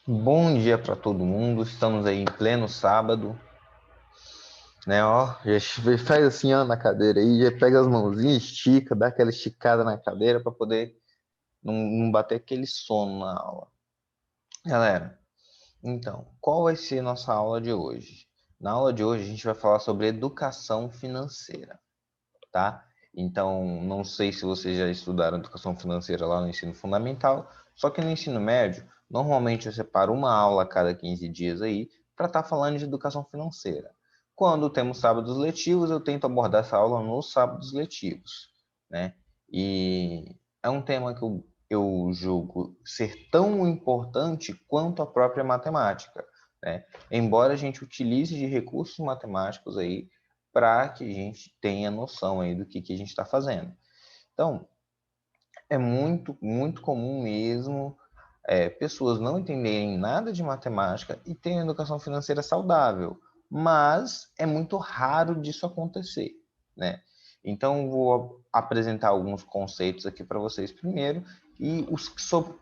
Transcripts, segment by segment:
Bom dia para todo mundo. Estamos aí em pleno sábado, né? Ó, já faz assim, ó, na cadeira aí, já pega as mãozinhas, estica, dá aquela esticada na cadeira para poder não bater aquele sono na aula. Galera, então, qual vai ser nossa aula de hoje? Na aula de hoje a gente vai falar sobre educação financeira, tá? Então, não sei se vocês já estudaram educação financeira lá no ensino fundamental, só que no ensino médio, normalmente eu separo uma aula a cada 15 dias aí para estar falando de educação financeira. Quando temos sábados letivos, eu tento abordar essa aula nos sábados letivos, né? E é um tema que eu julgo ser tão importante quanto a própria matemática, né? Embora a gente utilize de recursos matemáticos aí para que a gente tenha noção aí do que a gente está fazendo. Então, é muito comum mesmo pessoas não entenderem nada de matemática e terem educação financeira saudável, mas é muito raro disso acontecer, né? Então, vou apresentar alguns conceitos aqui para vocês primeiro e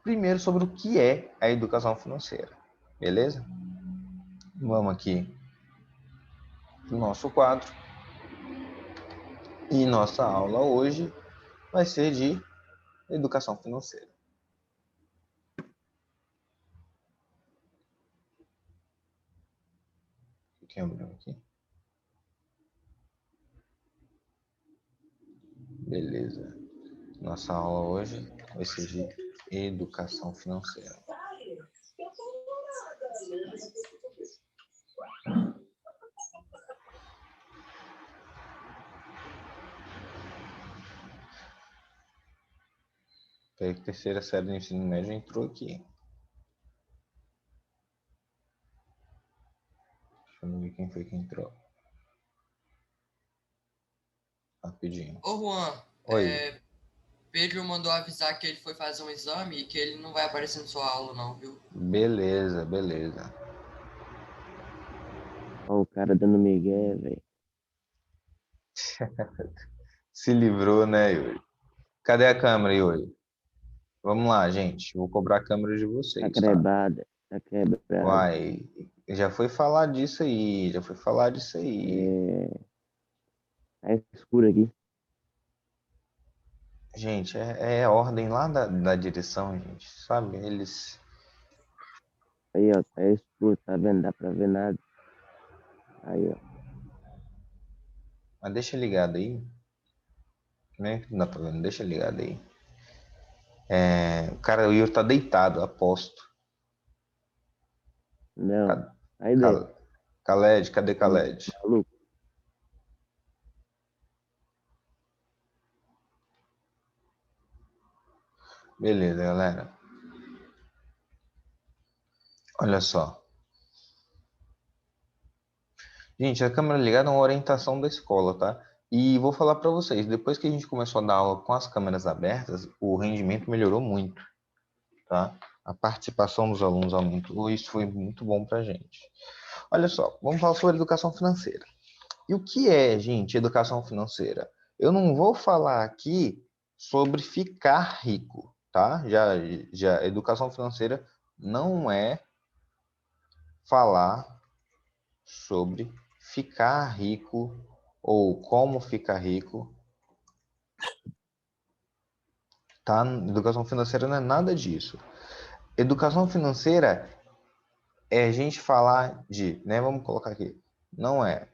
primeiro sobre o que é a educação financeira, beleza? Vamos aqui no nosso quadro e nossa aula hoje vai ser de educação financeira. Fiquem abrindo aqui. Beleza. Nossa aula hoje vai ser de educação financeira. Peraí que a terceira série do ensino médio entrou aqui. Deixa eu ver quem foi que entrou. Rapidinho. Ô Juan, Oi. Pedro mandou avisar que ele foi fazer um exame e que ele não vai aparecer na sua aula não, viu? Beleza, beleza. Ó, o cara dando migué, velho. Se livrou, né, Yuri? Cadê a câmera, Yuri? Vamos lá, gente. Vou cobrar a câmera de Tá vocês, tá? crebada, tá quebrada. Vai. Já foi falar disso aí, já foi falar disso aí. É, tá escuro aqui. Gente, é ordem lá da direção, gente, sabe? Eles. Aí, ó, tá escuro, tá vendo? Dá pra ver nada. Aí, ó. Mas deixa ligado aí. Né? Não dá pra ver, não deixa ligado aí. O cara, o Yuri tá deitado, aposto. Não. Ca- Aí daí, Cal- Khaled, cadê ô, Khaled? maluco. Beleza, galera. Olha só. Gente, a câmera ligada é uma orientação da escola, tá? E vou falar para vocês, depois que a gente começou a dar aula com as câmeras abertas, o rendimento melhorou muito, tá? A participação dos alunos aumentou, isso foi muito bom pra gente. Olha só, vamos falar sobre educação financeira. E o que é, gente, educação financeira? Eu não vou falar aqui sobre ficar rico, tá? Já educação financeira não é falar sobre ficar rico ou como ficar rico, tá? Educação financeira não é nada disso. Educação financeira é a gente falar de, né? Vamos colocar aqui. Não é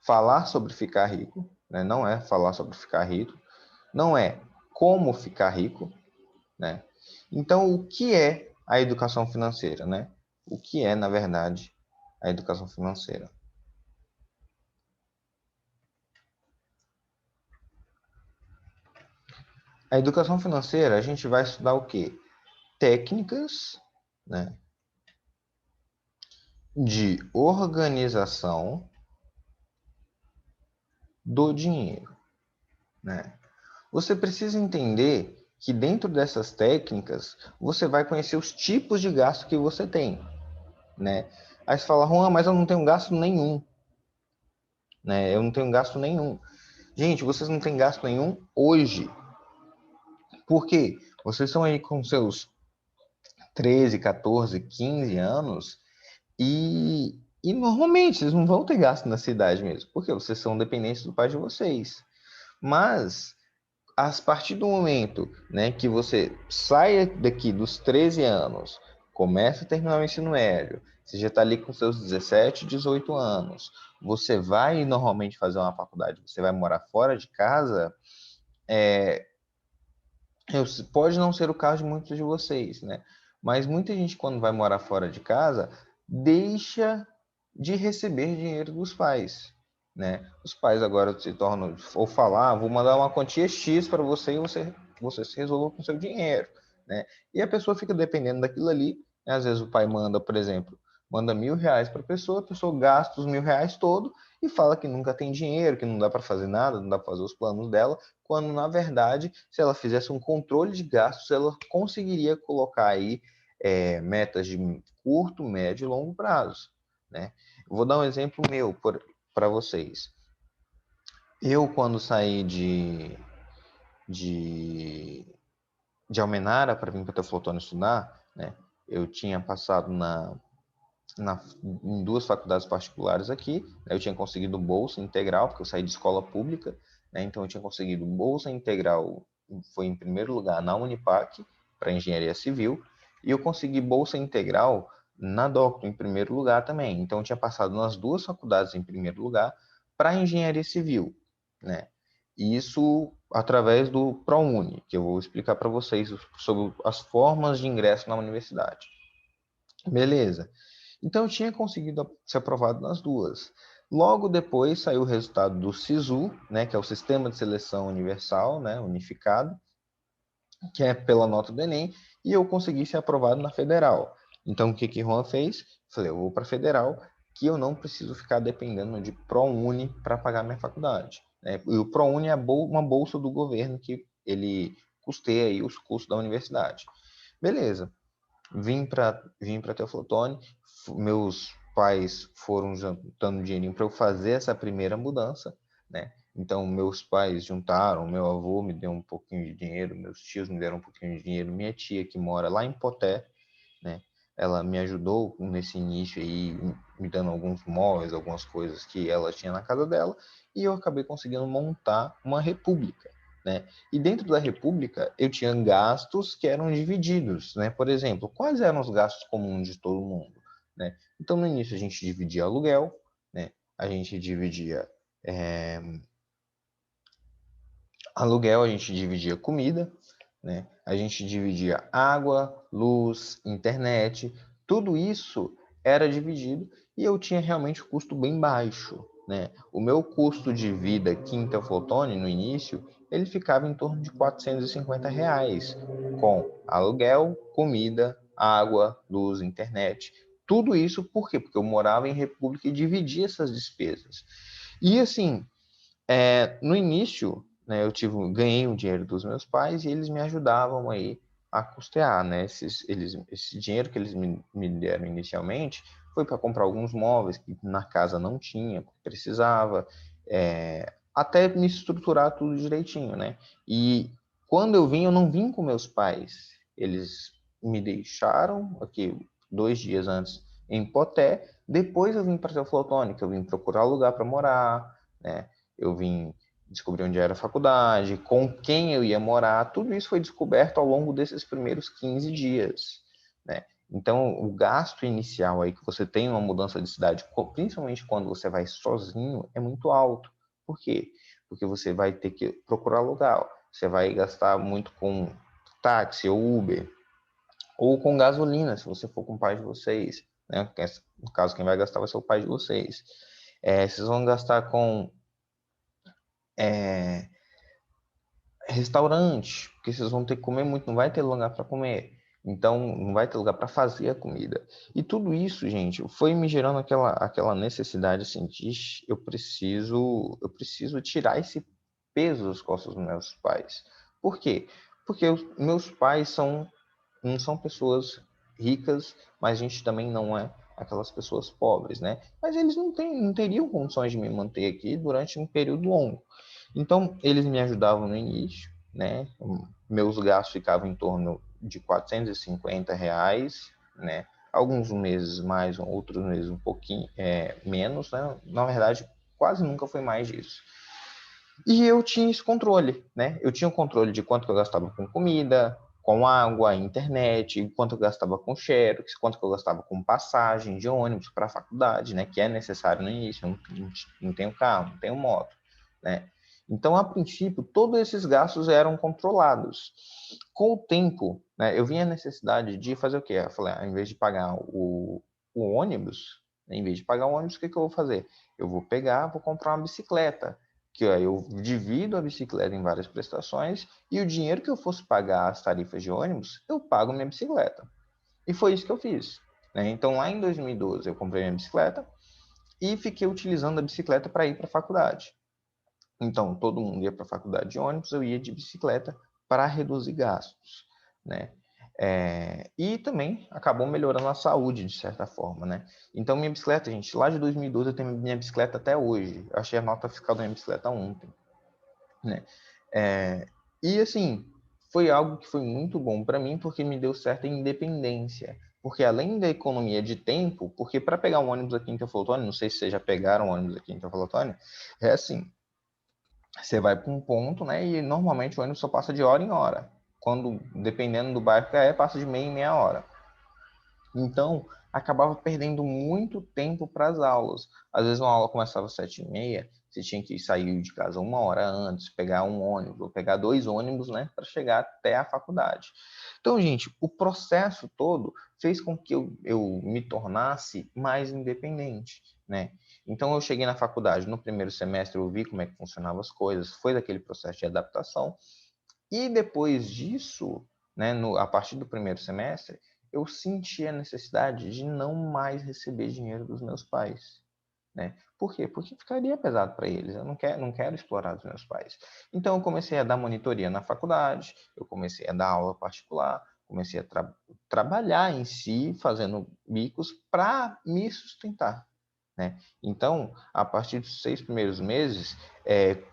falar sobre ficar rico, né? Não é falar sobre ficar rico, não é como ficar rico, né? Então, o que é a educação financeira, né? O que é, na verdade, a educação financeira? A educação financeira, a gente vai estudar o quê? Técnicas, né, de organização do dinheiro, né? Você precisa entender que dentro dessas técnicas você vai conhecer os tipos de gasto que você tem, né? Aí você fala, Juan, mas eu não tenho gasto nenhum, né? Eu não tenho gasto nenhum. Gente, vocês não têm gasto nenhum hoje. Por quê? Vocês estão aí com seus 13, 14, 15 anos e normalmente vocês não vão ter gasto na cidade mesmo, porque vocês são dependentes do pai de vocês. Mas a partir do momento, né, que você sai daqui dos 13 anos, começa a terminar o ensino médio, você já está ali com seus 17, 18 anos, você vai normalmente fazer uma faculdade, você vai morar fora de casa, pode não ser o caso de muitos de vocês, né? Mas muita gente, quando vai morar fora de casa, deixa de receber dinheiro dos pais, né? Os pais agora se tornam, ou falar, vou mandar uma quantia X para você e você se resolva com seu dinheiro, né? E a pessoa fica dependendo daquilo ali, né? Às vezes o pai manda, por exemplo, manda R$ 1.000 para a pessoa gasta os R$ 1.000 todo e fala que nunca tem dinheiro, que não dá para fazer nada, não dá para fazer os planos dela, quando na verdade, se ela fizesse um controle de gastos, ela conseguiria colocar aí metas de curto, médio e longo prazo, né? Eu vou dar um exemplo meu para vocês. Eu, quando saí de, de Almenara para vir para Teoflotone estudar, né? Eu tinha passado em duas faculdades particulares aqui, né? Eu tinha conseguido bolsa integral, porque eu saí de escola pública, né? Então eu tinha conseguido bolsa integral, foi em primeiro lugar na Unipac, para engenharia civil, e eu consegui bolsa integral na Docto em primeiro lugar também. Então eu tinha passado nas duas faculdades em primeiro lugar para engenharia civil, né? E isso através do ProUni, que eu vou explicar para vocês sobre as formas de ingresso na universidade. Beleza. Então eu tinha conseguido ser aprovado nas duas. Logo depois saiu o resultado do SISU, né, que é o Sistema de Seleção Universal, né, unificado, que é pela nota do Enem, e eu consegui ser aprovado na Federal. Então o que Juan fez? Falei, eu vou para a Federal, que eu não preciso ficar dependendo de ProUni para pagar minha faculdade, né? E o ProUni é uma bolsa do governo que ele custeia aí os custos da universidade. Beleza. Vim para Teoflotone, meus pais foram juntando dinheirinho para eu fazer essa primeira mudança, né? Então, meus pais juntaram, meu avô me deu um pouquinho de dinheiro, meus tios me deram um pouquinho de dinheiro, minha tia, que mora lá em Poté, né? Ela me ajudou nesse início aí, me dando alguns móveis, algumas coisas que ela tinha na casa dela, e eu acabei conseguindo montar uma república, né? E dentro da república eu tinha gastos que eram divididos, né? Por exemplo, quais eram os gastos comuns de todo mundo, né? Então no início a gente dividia aluguel, né? A gente dividia aluguel, a gente dividia comida, né? A gente dividia água, luz, internet, tudo isso era dividido e eu tinha realmente um custo bem baixo, né? O meu custo de vida aqui em Teoflotone, no início, ele ficava em torno de R$ 450, com aluguel, comida, água, luz, internet. Tudo isso por quê? Porque eu morava em república e dividia essas despesas. E assim, no início, né, ganhei o dinheiro dos meus pais e eles me ajudavam aí a custear, né? Esse dinheiro que eles me deram inicialmente foi para comprar alguns móveis que na casa não tinha, precisava, até me estruturar tudo direitinho, né? E quando eu não vim com meus pais, eles me deixaram aqui 2 dias antes em Poté, depois eu vim para Teoflotone, que eu vim procurar lugar para morar, né? Eu vim descobrir onde era a faculdade, com quem eu ia morar, tudo isso foi descoberto ao longo desses primeiros 15 dias, né? Então, o gasto inicial aí que você tem uma mudança de cidade, principalmente quando você vai sozinho, é muito alto. Por quê? Porque você vai ter que procurar lugar, você vai gastar muito com táxi ou Uber, ou com gasolina, se você for com o pai de vocês, né? No caso, quem vai gastar vai ser o pai de vocês. Vocês vão gastar com restaurante, porque vocês vão ter que comer muito, não vai ter lugar para comer. Então, não vai ter lugar para fazer a comida. E tudo isso, gente, foi me gerando aquela necessidade assim de eu preciso tirar esse peso das costas dos meus pais. Por quê? Porque os meus pais não são pessoas ricas, mas a gente também não é aquelas pessoas pobres, né? Mas eles não teriam condições de me manter aqui durante um período longo. Então, eles me ajudavam no início, né? Meus gastos ficavam em torno de R$ 450, né? Alguns meses mais, outros meses um pouquinho menos, né? Na verdade, quase nunca foi mais disso. E eu tinha esse controle, né? Eu tinha o controle de quanto que eu gastava com comida, com água, internet, quanto eu gastava com xerox, quanto que eu gastava com passagem de ônibus para a faculdade, né? Que é necessário no início. Eu não tenho carro, não tenho moto, né? Então, a princípio, todos esses gastos eram controlados. Com o tempo, né, eu vi a necessidade de fazer o quê? Eu falei, ao invés de pagar o ônibus, em vez de pagar o ônibus, o que eu vou fazer? Eu vou comprar uma bicicleta, que aí eu divido a bicicleta em várias prestações e o dinheiro que eu fosse pagar as tarifas de ônibus, eu pago minha bicicleta. E foi isso que eu fiz, né? Então, lá em 2012, eu comprei minha bicicleta e fiquei utilizando a bicicleta para ir para a faculdade. Então, todo mundo ia para a faculdade de ônibus, eu ia de bicicleta para reduzir gastos, né? E também acabou melhorando a saúde, de certa forma, né? Então, minha bicicleta, gente, lá de 2012 eu tenho minha bicicleta até hoje. Eu achei a nota fiscal da minha bicicleta ontem, né? E, assim, foi algo que foi muito bom para mim, porque me deu certa independência. Porque além da economia de tempo, porque para pegar um ônibus aqui em Teoflotone, não sei se vocês já pegaram um ônibus aqui em Teoflotone, é assim, você vai para um ponto, né? E normalmente o ônibus só passa de hora em hora. Quando, dependendo do bairro que passa de meia em meia hora. Então, acabava perdendo muito tempo para as aulas. Às vezes uma aula começava às 7h30, você tinha que sair de casa 1 hora antes, pegar um ônibus, ou pegar 2 ônibus, né? Para chegar até a faculdade. Então, gente, o processo todo fez com que eu me tornasse mais independente, né? Então, eu cheguei na faculdade, no primeiro semestre eu vi como é que funcionavam as coisas, foi daquele processo de adaptação, e depois disso, né, a partir do primeiro semestre, eu senti a necessidade de não mais receber dinheiro dos meus pais, né? Por quê? Porque ficaria pesado para eles. Eu não quero explorar os meus pais. Então, eu comecei a dar monitoria na faculdade, eu comecei a dar aula particular, comecei a trabalhar em si, fazendo bicos para me sustentar, né? Então, a partir dos 6 primeiros meses,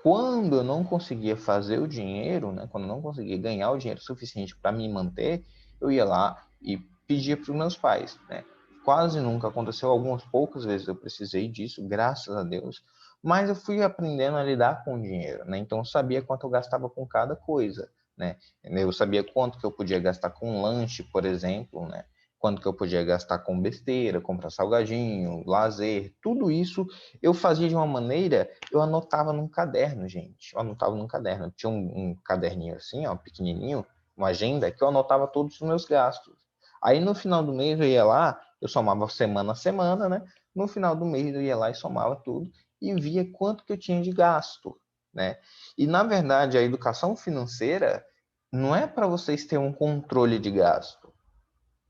quando eu não conseguia fazer o dinheiro, né? Quando eu não conseguia ganhar o dinheiro suficiente para me manter, eu ia lá e pedia para os meus pais, né? Quase nunca aconteceu, algumas poucas vezes eu precisei disso, graças a Deus, mas eu fui aprendendo a lidar com o dinheiro, né? Então eu sabia quanto eu gastava com cada coisa, né? Eu sabia quanto que eu podia gastar com lanche, por exemplo, né? Quanto que eu podia gastar com besteira, comprar salgadinho, lazer, tudo isso eu fazia de uma maneira, eu anotava num caderno, gente. Eu anotava num caderno. Eu tinha um caderninho assim, ó, pequenininho, uma agenda, que eu anotava todos os meus gastos. Aí no final do mês eu ia lá, eu somava semana a semana, né? No final do mês eu ia lá e somava tudo e via quanto que eu tinha de gasto, né? E na verdade a educação financeira não é para vocês terem um controle de gasto,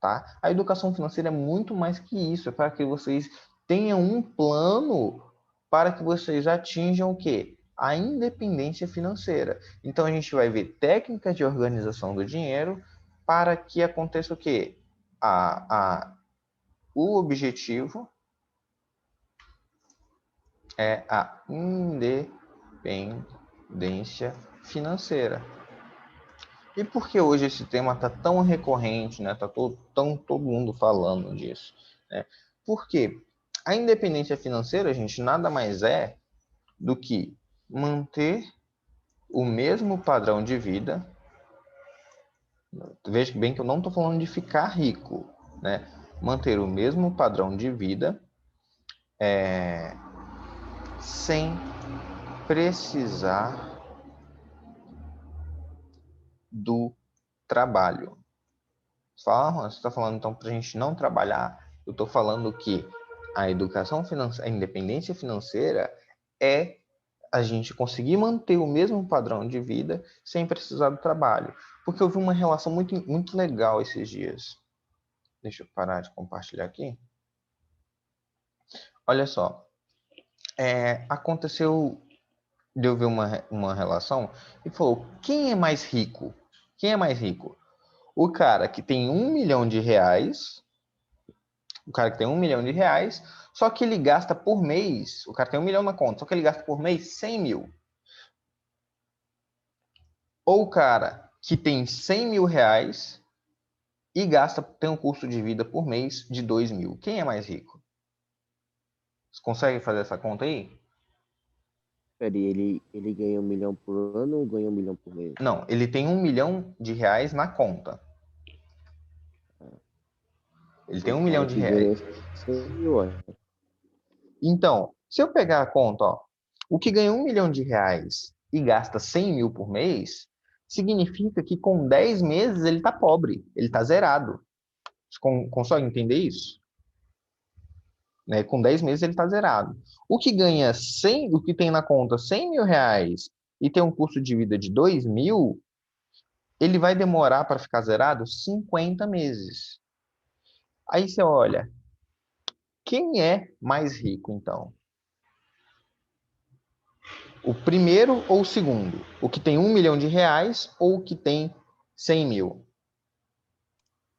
tá? A educação financeira é muito mais que isso, é para que vocês tenham um plano para que vocês atinjam o quê? A independência financeira. Então a gente vai ver técnicas de organização do dinheiro para que aconteça o quê? O objetivo é a independência financeira. E por que hoje esse tema está tão recorrente, né? Está todo mundo falando disso, né? Porque a independência financeira, gente, nada mais é do que manter o mesmo padrão de vida. Veja bem que eu não estou falando de ficar rico, né? Manter o mesmo padrão de vida sem precisar do trabalho. Você está falando então para a gente não trabalhar? Eu estou falando que a educação financeira, a independência financeira é a gente conseguir manter o mesmo padrão de vida sem precisar do trabalho. Porque eu vi uma relação muito, muito legal esses dias. Deixa eu parar de compartilhar aqui. Olha só, aconteceu de eu ver uma relação e falou: quem é mais rico? Quem é mais rico? O cara que tem R$ 1 milhão, o cara que tem R$ 1 milhão, só que ele gasta por mês, o cara tem 1 milhão na conta, só que ele gasta por mês 100 mil. Ou o cara que tem R$ 100 mil e tem um custo de vida por mês de 2 mil. Quem é mais rico? Você consegue fazer essa conta aí? Peraí, ele ganha 1 milhão por ano ou ganha 1 milhão por mês? Não, ele tem R$ 1 milhão na conta. Ele tem O R$ 1 milhão. cara que ganha 100 mil, ó. Então, se eu pegar a conta, ó, o que ganha R$ 1 milhão e gasta 100 mil por mês, significa que com 10 meses ele está pobre, ele está zerado. Você consegue entender isso? Né? Com 10 meses ele está zerado. O que ganha 100, o que tem na conta R$ 100 mil e tem um custo de vida de 2 mil, ele vai demorar para ficar zerado 50 meses. Aí você olha, quem é mais rico então? O primeiro ou o segundo? O que tem R$ 1 milhão ou o que tem 100 mil?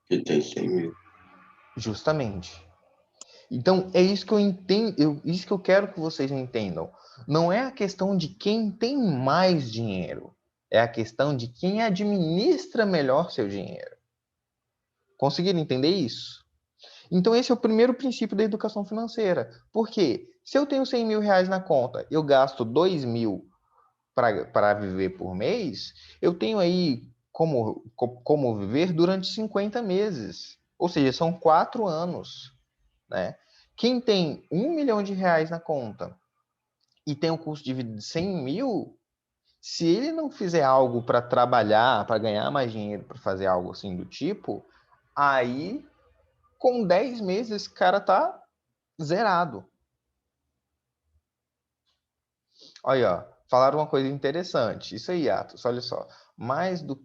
Que tem 100 mil. Justamente. Então, é isso que eu entendo, isso que eu quero que vocês entendam. Não é a questão de quem tem mais dinheiro, é a questão de quem administra melhor seu dinheiro. Conseguiram entender isso? Então, esse é o primeiro princípio da educação financeira. Por quê? Se eu tenho R$ 100 mil na conta, eu gasto 2 mil para viver por mês, eu tenho aí como viver durante 50 meses. Ou seja, são 4 anos. Né? Quem tem R$ 1 milhão na conta e tem um custo de vida de 100 mil, se ele não fizer algo para trabalhar, para ganhar mais dinheiro, para fazer algo assim do tipo, aí com 10 meses esse cara tá zerado. Olha, ó, falaram uma coisa interessante. Isso aí, Atos, olha só. Mais do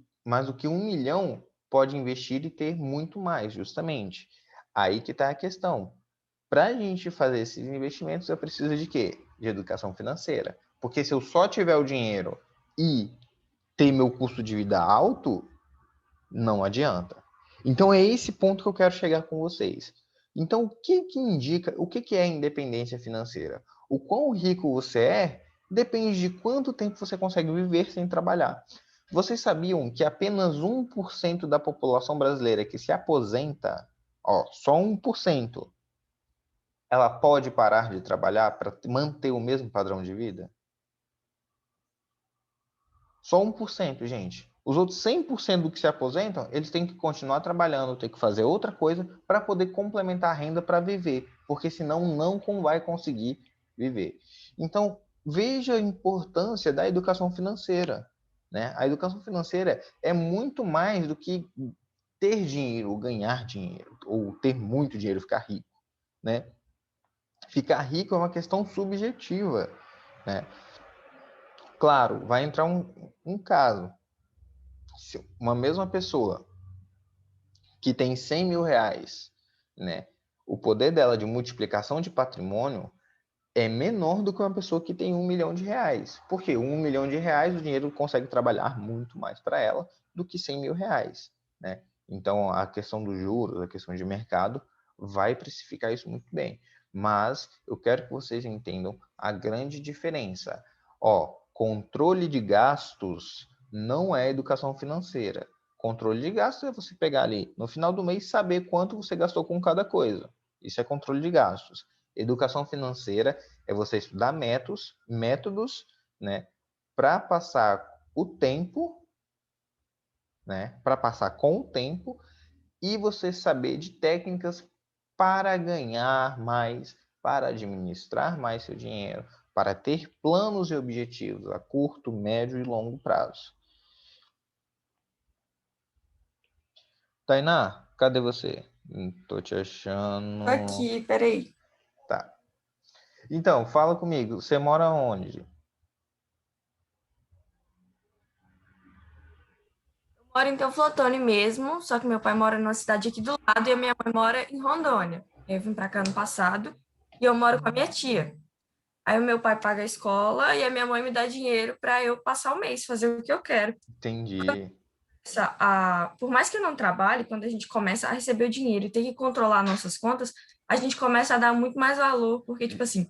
que 1 milhão pode investir e ter muito mais, justamente. Aí que está a questão. Para a gente fazer esses investimentos, eu preciso de quê? De educação financeira. Porque se eu só tiver o dinheiro e ter meu custo de vida alto, não adianta. Então é esse ponto que eu quero chegar com vocês. Então, o que indica, o que é independência financeira? O quão rico você é depende de quanto tempo você consegue viver sem trabalhar. Vocês sabiam que apenas 1% da população brasileira que se aposenta, ó, só 1%, ela pode parar de trabalhar para manter o mesmo padrão de vida? Só 1%, gente. Os outros 100% do que se aposentam, eles têm que continuar trabalhando, têm que fazer outra coisa para poder complementar a renda para viver, porque senão não vai conseguir viver. Então, veja a importância da educação financeira. Né? A educação financeira é muito mais do que ter dinheiro, ou ganhar dinheiro, ou ter muito dinheiro, ficar rico. Né? Ficar rico é uma questão subjetiva. Né? Claro, vai entrar um caso. Se uma mesma pessoa que tem R$ 100 mil, né, o poder dela de multiplicação de patrimônio é menor do que uma pessoa que tem R$ 1 milhão. Porque R$ 1 milhão, o dinheiro consegue trabalhar muito mais para ela do que R$ 100 mil. Né? Então, a questão dos juros, a questão de mercado, vai precificar isso muito bem. Mas eu quero que vocês entendam a grande diferença. Ó, controle de gastos não é educação financeira. Controle de gastos é você pegar ali no final do mês e saber quanto você gastou com cada coisa. Isso é controle de gastos. Educação financeira é você estudar métodos, né, para passar o tempo, né, para passar com o tempo e você saber de técnicas para ganhar mais, para administrar mais seu dinheiro, para ter planos e objetivos a curto, médio e longo prazo. Tainá, cadê você? Não tô te achando. Tô aqui, peraí. Tá. Então, fala comigo. Você mora onde? Moro em Teoflotone mesmo, só que meu pai mora numa cidade aqui do lado e a minha mãe mora em Rondônia. Eu vim pra cá ano passado e eu moro com a minha tia. Aí o meu pai paga a escola e a minha mãe me dá dinheiro para eu passar o mês, fazer o que eu quero. Entendi. Por mais que eu não trabalhe, quando a gente começa a receber o dinheiro e tem que controlar nossas contas, a gente começa a dar muito mais valor, porque, tipo assim,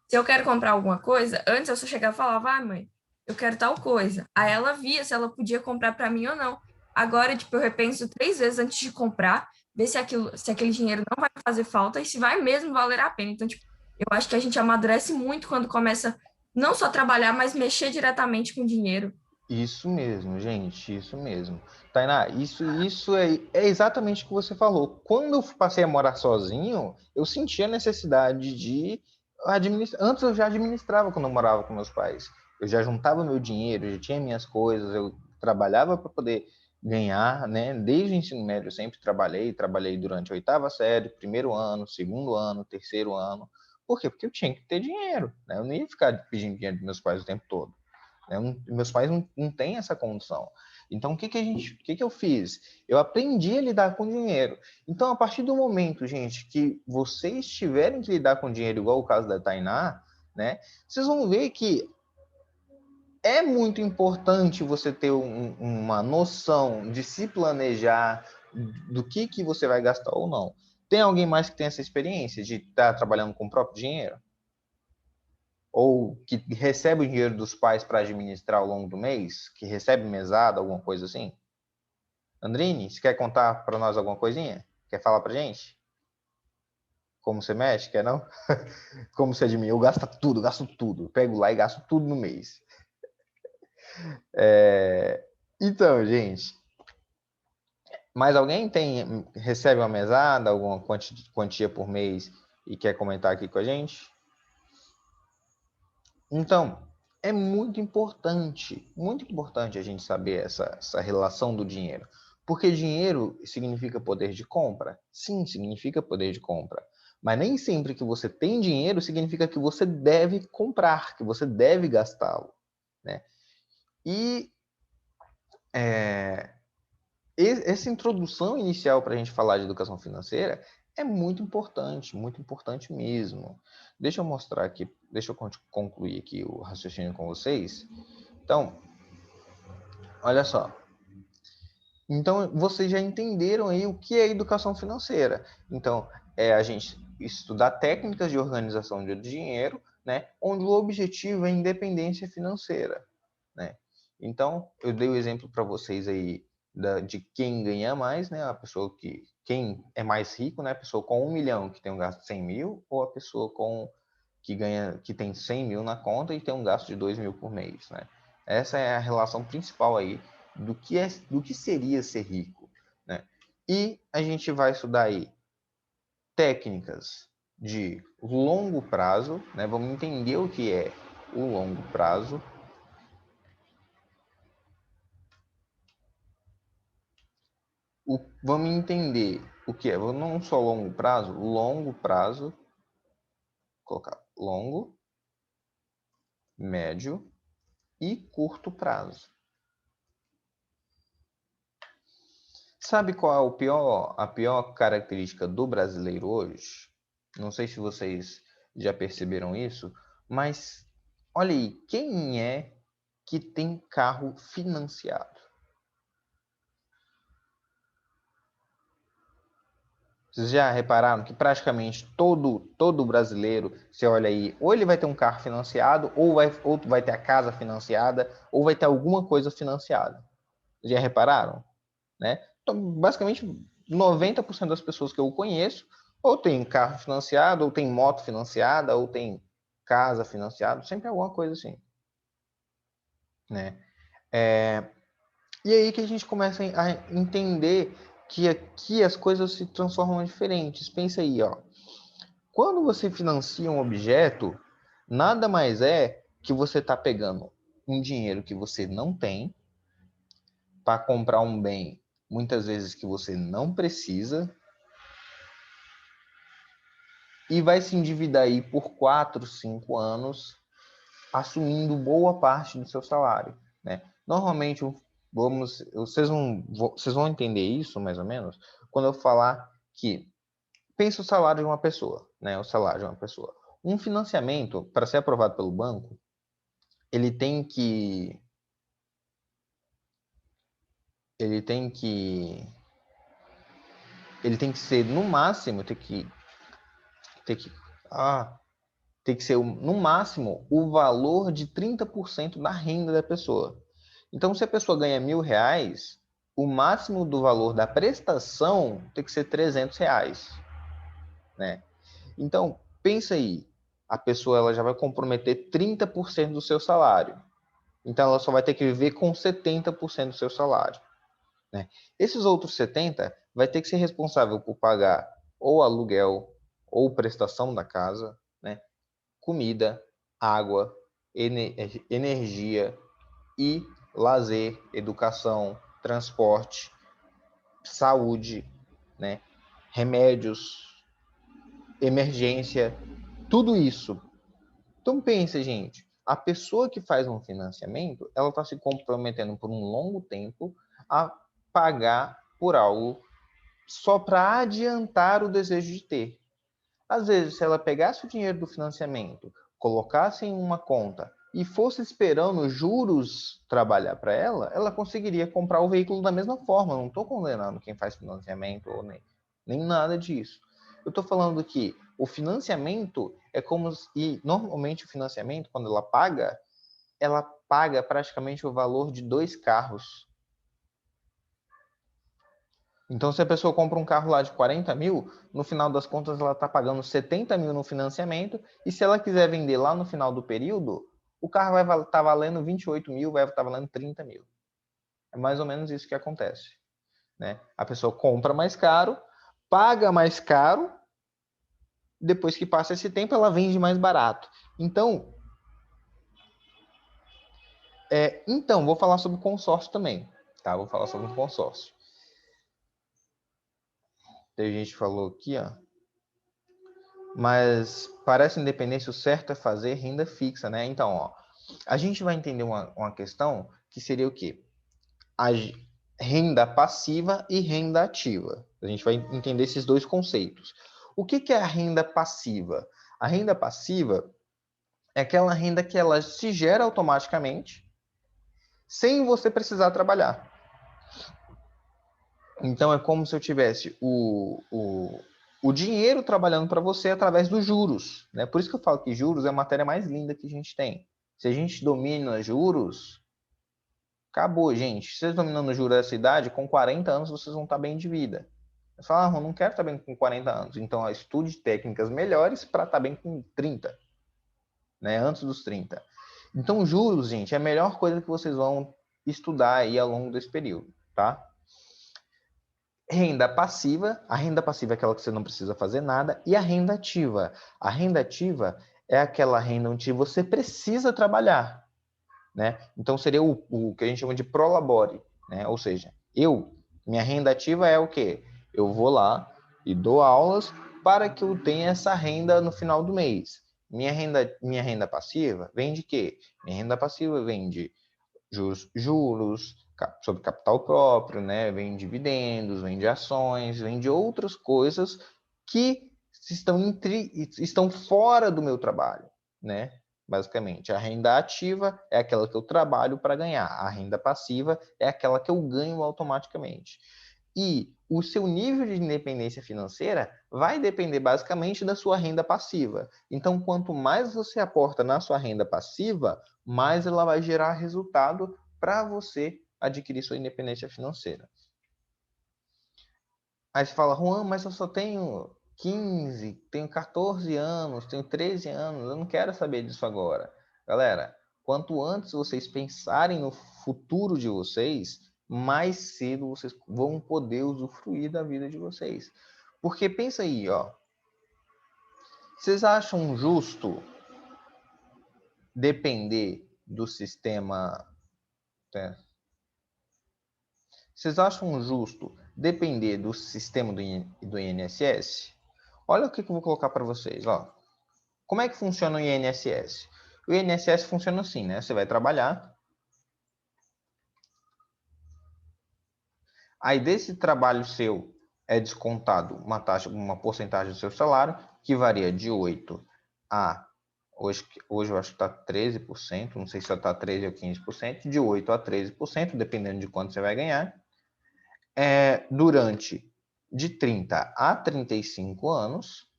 se eu quero comprar alguma coisa, antes eu só chegava e falava, mãe, eu quero tal coisa. Aí ela via se ela podia comprar para mim ou não. Agora, tipo, eu repenso 3 vezes antes de comprar, ver se aquele dinheiro não vai fazer falta e se vai mesmo valer a pena. Então, tipo, eu acho que a gente amadurece muito quando começa não só trabalhar, mas mexer diretamente com dinheiro. Isso mesmo, gente, isso mesmo. Tainá, isso é exatamente o que você falou. Quando eu passei a morar sozinho, eu senti a necessidade de administrar. Antes eu já administrava quando eu morava com meus pais. Eu já juntava meu dinheiro, já tinha minhas coisas, eu trabalhava para poder ganhar, né? Desde o ensino médio eu sempre trabalhei durante a oitava série, primeiro ano, segundo ano, terceiro ano. Por quê? Porque eu tinha que ter dinheiro, né? Eu não ia ficar pedindo dinheiro dos meus pais o tempo todo. Meus pais não têm essa condição. Então, o que eu fiz? Eu aprendi a lidar com dinheiro. Então, a partir do momento, gente, que vocês tiverem que lidar com dinheiro, igual o caso da Tainá, né? Vocês vão ver que é muito importante você ter uma noção de se planejar do que você vai gastar ou não. Tem alguém mais que tem essa experiência de estar trabalhando com o próprio dinheiro? Ou que recebe o dinheiro dos pais para administrar ao longo do mês, que recebe mesada, alguma coisa assim? Andrini, você quer contar para nós alguma coisinha? Quer falar para gente? Como você mexe? Quer não? Como você administra? Eu gasto tudo. Eu pego lá e gasto tudo no mês. Então, gente, mais alguém recebe uma mesada, alguma quantia por mês e quer comentar aqui com a gente? Então, é muito importante a gente saber essa relação do dinheiro. Porque dinheiro significa poder de compra? Sim, significa poder de compra. Mas nem sempre que você tem dinheiro significa que você deve comprar, que você deve gastá-lo, né? E essa introdução inicial para a gente falar de educação financeira é muito importante mesmo. Deixa eu mostrar aqui, deixa eu concluir aqui o raciocínio com vocês. Então, olha só. Então, vocês já entenderam aí o que é educação financeira. Então, é a gente estudar técnicas de organização do dinheiro, né, onde o objetivo é a independência financeira, né? Então, eu dei o exemplo para vocês aí de quem ganha mais, né? Quem é mais rico, né? A pessoa com 1 milhão que tem um gasto de 100 mil, ou a pessoa que tem 100 mil na conta e tem um gasto de 2 mil por mês, né? Essa é a relação principal aí do que seria ser rico, né? E a gente vai estudar aí técnicas de longo prazo, né? Vamos entender o que é o longo prazo. Vamos entender o que é, não só longo prazo, colocar longo, médio e curto prazo. Sabe qual é a pior característica do brasileiro hoje? Não sei se vocês já perceberam isso, mas olha aí, quem é que tem carro financiado? Vocês já repararam que praticamente todo brasileiro, você olha aí, ou ele vai ter um carro financiado, ou vai ter a casa financiada, ou vai ter alguma coisa financiada. Já repararam? Né? Então, basicamente, 90% das pessoas que eu conheço ou tem carro financiado, ou tem moto financiada, ou tem casa financiada, sempre alguma coisa assim. Né? E aí que a gente começa a entender que aqui as coisas se transformam diferentes. Pensa aí, ó. Quando você financia um objeto, nada mais é que você está pegando um dinheiro que você não tem para comprar um bem, muitas vezes que você não precisa, e vai se endividar aí por 4, 5 anos, assumindo boa parte do seu salário, né? Normalmente, vocês vão entender isso mais ou menos quando eu falar que pensa o salário de uma pessoa, né? O salário de uma pessoa. Um financiamento, para ser aprovado pelo banco, ele tem que ele tem que ele tem que ser no máximo ter que ah, tem que ser, no máximo, o valor de 30% da renda da pessoa. Então, se a pessoa ganha R$ 1.000, o máximo do valor da prestação tem que ser R$ 300, né? Então, pensa aí, a pessoa ela já vai comprometer 30% do seu salário. Então, ela só vai ter que viver com 70% do seu salário, né? Esses outros 70% vai ter que ser responsável por pagar ou aluguel, ou prestação da casa, né? Comida, água, energia e lazer, educação, transporte, saúde, né? Remédios, emergência, tudo isso. Então pensa, gente, a pessoa que faz um financiamento, ela está se comprometendo por um longo tempo a pagar por algo só para adiantar o desejo de ter. Às vezes, se ela pegasse o dinheiro do financiamento, colocasse em uma conta e fosse esperando juros trabalhar para ela, ela conseguiria comprar o veículo da mesma forma. Não estou condenando quem faz financiamento ou nem nada disso. Eu estou falando que o financiamento é como e normalmente o financiamento, quando ela paga praticamente o valor de 2 carros. Então, se a pessoa compra um carro lá de 40 mil, no final das contas ela está pagando 70 mil no financiamento, e se ela quiser vender lá no final do período, o carro vai estar valendo 28 mil, vai estar valendo 30 mil. É mais ou menos isso que acontece, né? A pessoa compra mais caro, paga mais caro, depois que passa esse tempo ela vende mais barato. Então, vou falar sobre consórcio também, tá? Vou falar sobre consórcio. Tem gente que falou aqui, ó. Mas para essa independência, o certo é fazer renda fixa, né? Então, ó, a gente vai entender uma questão que seria o quê? A renda passiva e renda ativa. A gente vai entender esses dois conceitos. O que é a renda passiva? A renda passiva é aquela renda que ela se gera automaticamente sem você precisar trabalhar. Então, é como se eu tivesse o dinheiro trabalhando para você através dos juros, né? Por isso que eu falo que juros é a matéria mais linda que a gente tem. Se a gente domina juros, acabou, gente. Se vocês dominando juros dessa idade, com 40 anos vocês vão estar bem de vida. Você fala, eu não quero estar bem com 40 anos. Então, estude técnicas melhores para estar bem com 30, né? Antes dos 30. Então, juros, gente, é a melhor coisa que vocês vão estudar aí ao longo desse período, tá? Renda passiva, a renda passiva é aquela que você não precisa fazer nada, e a renda ativa. A renda ativa é aquela renda onde você precisa trabalhar, né? Então seria o que a gente chama de prolabore, né? Ou seja, minha renda ativa é o quê? Eu vou lá e dou aulas para que eu tenha essa renda no final do mês. Minha renda passiva vem de quê? Minha renda passiva vem de juros sobre capital próprio, né? Vem dividendos, vem de ações, vem de outras coisas que estão fora do meu trabalho, né? Basicamente, a renda ativa é aquela que eu trabalho para ganhar. A renda passiva é aquela que eu ganho automaticamente. E o seu nível de independência financeira vai depender basicamente da sua renda passiva. Então, quanto mais você aporta na sua renda passiva, mais ela vai gerar resultado para você adquirir sua independência financeira. Aí você fala, Juan, mas eu só tenho 15, tenho 14 anos, tenho 13 anos, eu não quero saber disso agora. Galera, quanto antes vocês pensarem no futuro de vocês, mais cedo vocês vão poder usufruir da vida de vocês. Porque pensa aí, ó. Vocês acham justo depender do sistema... Vocês acham justo depender do sistema do INSS? Olha o que eu vou colocar para vocês, ó. Como é que funciona o INSS? O INSS funciona assim, né? Você vai trabalhar. Aí desse trabalho seu é descontado uma porcentagem do seu salário, que varia de 8 a... Hoje eu acho que está 13%, não sei se está 13% ou 15%, de 8% a 13%, dependendo de quanto você vai ganhar. Durante de 30 a 35 anos,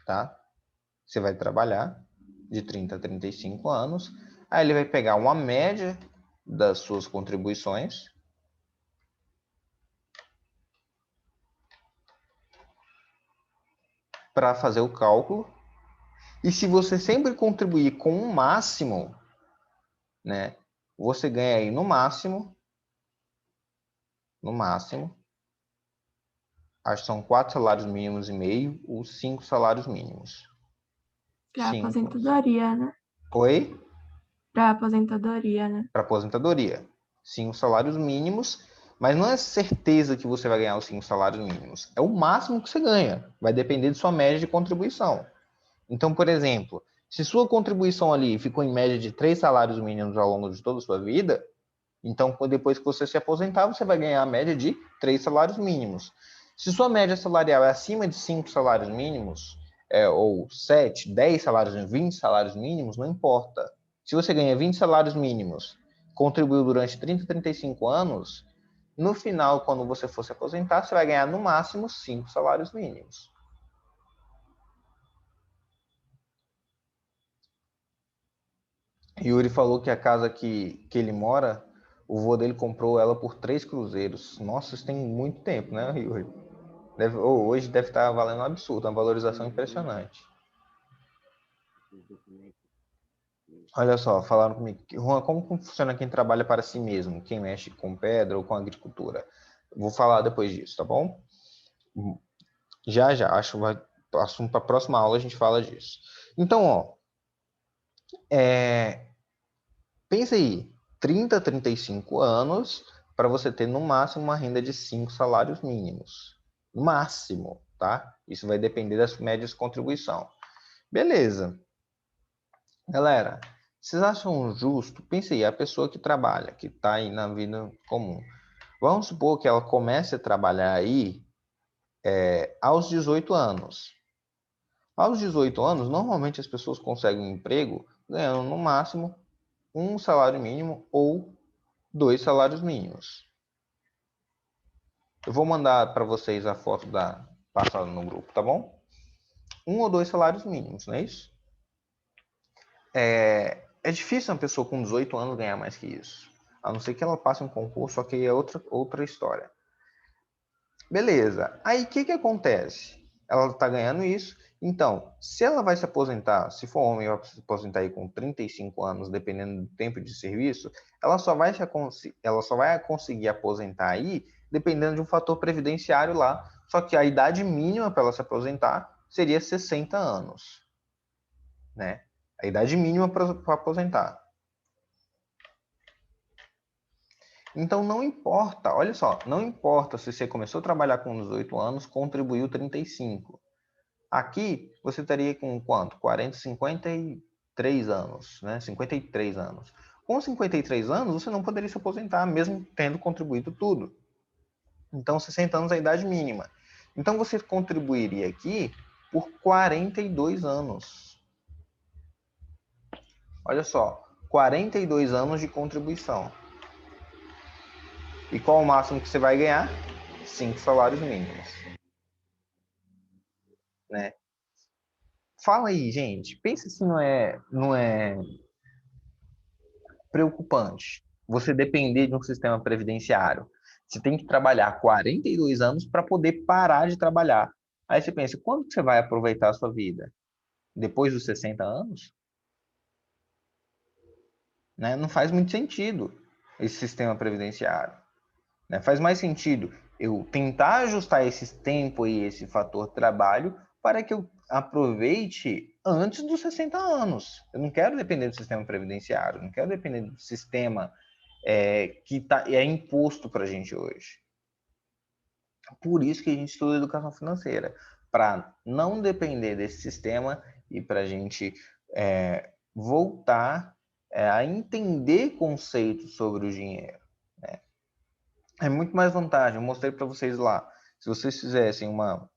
tá? Você vai trabalhar de 30 a 35 anos, aí ele vai pegar uma média das suas contribuições, para fazer o cálculo. E se você sempre contribuir com o máximo, né, você ganha aí no máximo, acho que são 4 salários mínimos e meio ou 5 salários mínimos. Pra 5. aposentadoria, né? Oi? Pra aposentadoria, né? Para aposentadoria. 5 salários mínimos, mas não é certeza que você vai ganhar os 5 salários mínimos. É o máximo que você ganha. Vai depender de sua média de contribuição. Então, por exemplo, se sua contribuição ali ficou em média de 3 salários mínimos ao longo de toda a sua vida, então depois que você se aposentar, você vai ganhar a média de 3 salários mínimos. Se sua média salarial é acima de 5 salários mínimos, ou 7, 10 salários mínimos, 20 salários mínimos, não importa. Se você ganha 20 salários mínimos, contribuiu durante 30, 35 anos, no final, quando você for se aposentar, você vai ganhar no máximo 5 salários mínimos. Yuri falou que a casa que ele mora, o vô dele comprou ela por 3 cruzeiros. Nossa, isso tem muito tempo, né, Yuri? Hoje deve estar valendo um absurdo, uma valorização impressionante. Olha só, falaram comigo. Juan, como funciona quem trabalha para si mesmo? Quem mexe com pedra ou com agricultura? Vou falar depois disso, tá bom? Já, acho que vai assunto para a próxima aula a gente fala disso. Então, ó, pensa aí, 30, 35 anos para você ter no máximo uma renda de 5 salários mínimos. No máximo, tá? Isso vai depender das médias de contribuição. Beleza. Galera, vocês acham justo? Pense aí, a pessoa que trabalha, que está aí na vida comum. Vamos supor que ela comece a trabalhar aí aos 18 anos. Aos 18 anos, normalmente as pessoas conseguem um emprego ganhando no máximo um salário mínimo ou 2 salários mínimos. Eu vou mandar para vocês a foto passada no grupo, tá bom? 1 ou 2 salários mínimos, não é isso? É difícil uma pessoa com 18 anos ganhar mais que isso. A não ser que ela passe um concurso, só que é outra história. Beleza. Aí o que acontece? Ela está ganhando isso. Então, se ela vai se aposentar, se for homem, vai se aposentar aí com 35 anos, dependendo do tempo de serviço, ela só vai conseguir aposentar aí dependendo de um fator previdenciário lá. Só que a idade mínima para ela se aposentar seria 60 anos. Né? A idade mínima para aposentar. Então não importa, olha só, não importa se você começou a trabalhar com 18 anos, contribuiu 35. Aqui você estaria com quanto? 40, 53 anos, né? 53 anos. Com 53 anos, você não poderia se aposentar, mesmo tendo contribuído tudo. Então 60 anos é a idade mínima. Então você contribuiria aqui por 42 anos. Olha só, 42 anos de contribuição. E qual o máximo que você vai ganhar? 5 salários mínimos. Né? Fala aí, gente. Pensa se não é preocupante você depender de um sistema previdenciário. Você tem que trabalhar 42 anos para poder parar de trabalhar. Aí você pensa, quando você vai aproveitar a sua vida? Depois dos 60 anos? Né? Não faz muito sentido esse sistema previdenciário. Né? Faz mais sentido eu tentar ajustar esse tempo e esse fator trabalho para que eu aproveite antes dos 60 anos. Eu não quero depender do sistema previdenciário, não quero depender do sistema que é imposto para a gente hoje. Por isso que a gente estuda educação financeira, para não depender desse sistema e para a gente voltar a entender conceitos sobre o dinheiro. Né? É muito mais vantagem. Eu mostrei para vocês lá. Se vocês fizessem uma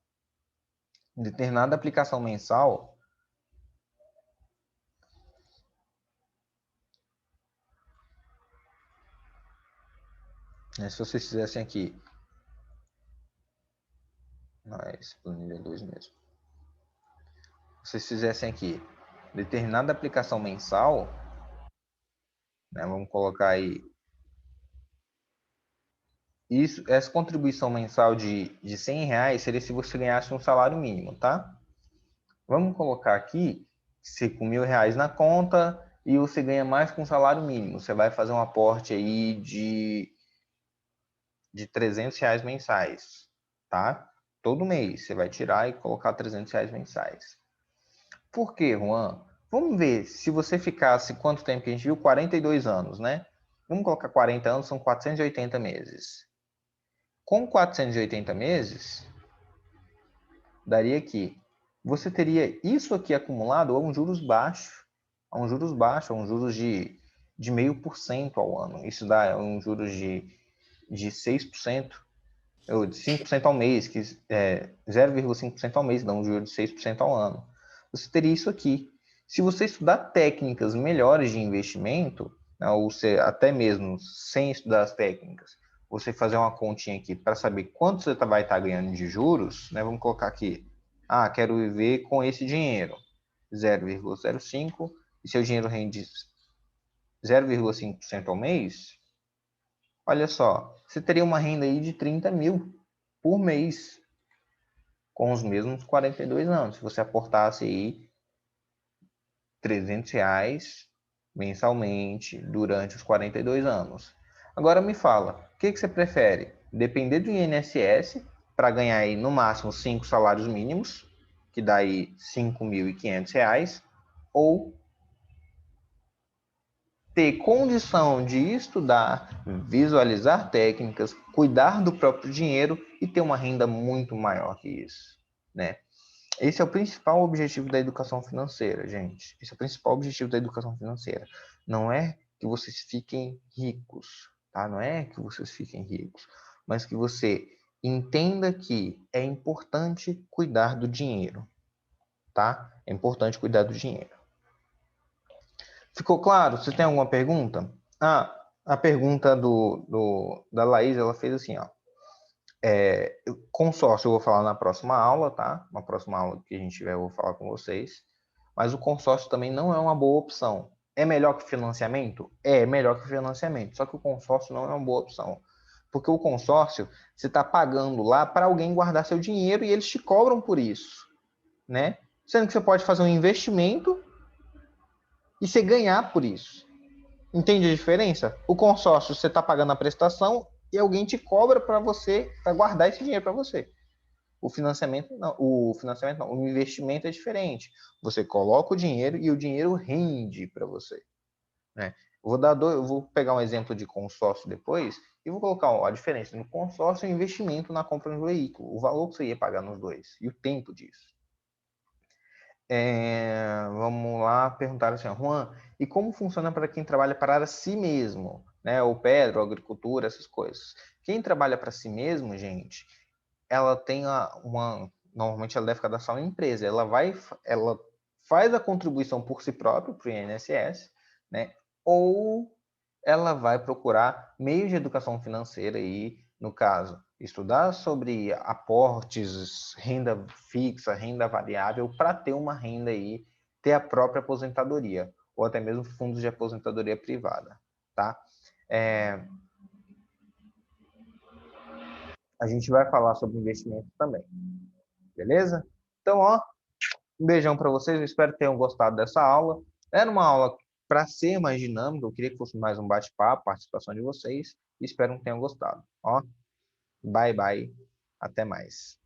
determinada aplicação mensal, né, se vocês fizessem aqui, não é esse planilha 2 mesmo. Se vocês fizessem aqui determinada aplicação mensal, né, vamos colocar aí essa contribuição mensal de R$100 seria se você ganhasse um salário mínimo, tá? Vamos colocar aqui se com R$ 1.000 na conta e você ganha mais com o salário mínimo. Você vai fazer um aporte aí de R$ 300 mensais, tá? Todo mês você vai tirar e colocar R$ 300 mensais. Por quê, Juan? Vamos ver, se você ficasse, quanto tempo que a gente viu? 42 anos, né? Vamos colocar 40 anos, são 480 meses. Com 480 meses, daria que você teria isso aqui acumulado a um juros baixo, a um juros baixo, a um juros de 0,5% ao ano. Isso dá um juros de 6%, ou de 5% ao mês, que é 0,5% ao mês, dá um juros de 6% ao ano. Você teria isso aqui. Se você estudar técnicas melhores de investimento, né, ou até mesmo sem estudar as técnicas, você fazer uma continha aqui para saber quanto você vai estar ganhando de juros, né? Vamos colocar aqui, quero viver com esse dinheiro, 0,05, e seu dinheiro rende 0,5% ao mês, olha só, você teria uma renda aí de 30 mil por mês, com os mesmos 42 anos. Se você aportasse aí R$ 300 mensalmente durante os 42 anos. Agora me fala, o que você prefere? Depender do INSS para ganhar aí no máximo 5 salários mínimos, que dá aí R$ 5.500, ou ter condição de estudar, visualizar técnicas, cuidar do próprio dinheiro e ter uma renda muito maior que isso, né? Esse é o principal objetivo da educação financeira, gente. Esse é o principal objetivo da educação financeira. Não é que vocês fiquem ricos, tá? Não é que vocês fiquem ricos, mas que você entenda que é importante cuidar do dinheiro, tá? É importante cuidar do dinheiro. Ficou claro? Você tem alguma pergunta? A pergunta da Laís, ela fez assim, ó. Consórcio eu vou falar na próxima aula, tá? Na próxima aula que a gente tiver, eu vou falar com vocês. Mas o consórcio também não é uma boa opção. É melhor que financiamento? É melhor que financiamento. Só que o consórcio não é uma boa opção. Porque o consórcio, você está pagando lá para alguém guardar seu dinheiro e eles te cobram por isso, né? Sendo que você pode fazer um investimento e você ganhar por isso. Entende a diferença? O consórcio, você está pagando a prestação e alguém te cobra para você, para guardar esse dinheiro para você. O financiamento não, o investimento é diferente. Você coloca o dinheiro e o dinheiro rende para você, né? Eu vou pegar um exemplo de consórcio depois e vou colocar a diferença no consórcio e investimento na compra de um veículo, o valor que você ia pagar nos dois e o tempo disso. Vamos lá, perguntar assim, Juan, e como funciona para quem trabalha para si mesmo, né? Ou Pedro, agricultura, essas coisas. Quem trabalha para si mesmo, gente, ela tem normalmente ela deve cadastrar uma empresa, ela faz a contribuição por si própria para o INSS, né? Ou ela vai procurar meios de educação financeira aí, no caso, estudar sobre aportes, renda fixa, renda variável, para ter uma renda aí, ter a própria aposentadoria, ou até mesmo fundos de aposentadoria privada, tá? A gente vai falar sobre investimento também, beleza? Então, ó, um beijão para vocês, eu espero que tenham gostado dessa aula. Era uma aula para ser mais dinâmica, eu queria que fosse mais um bate-papo, participação de vocês, e espero que tenham gostado. Ó, bye, bye, até mais.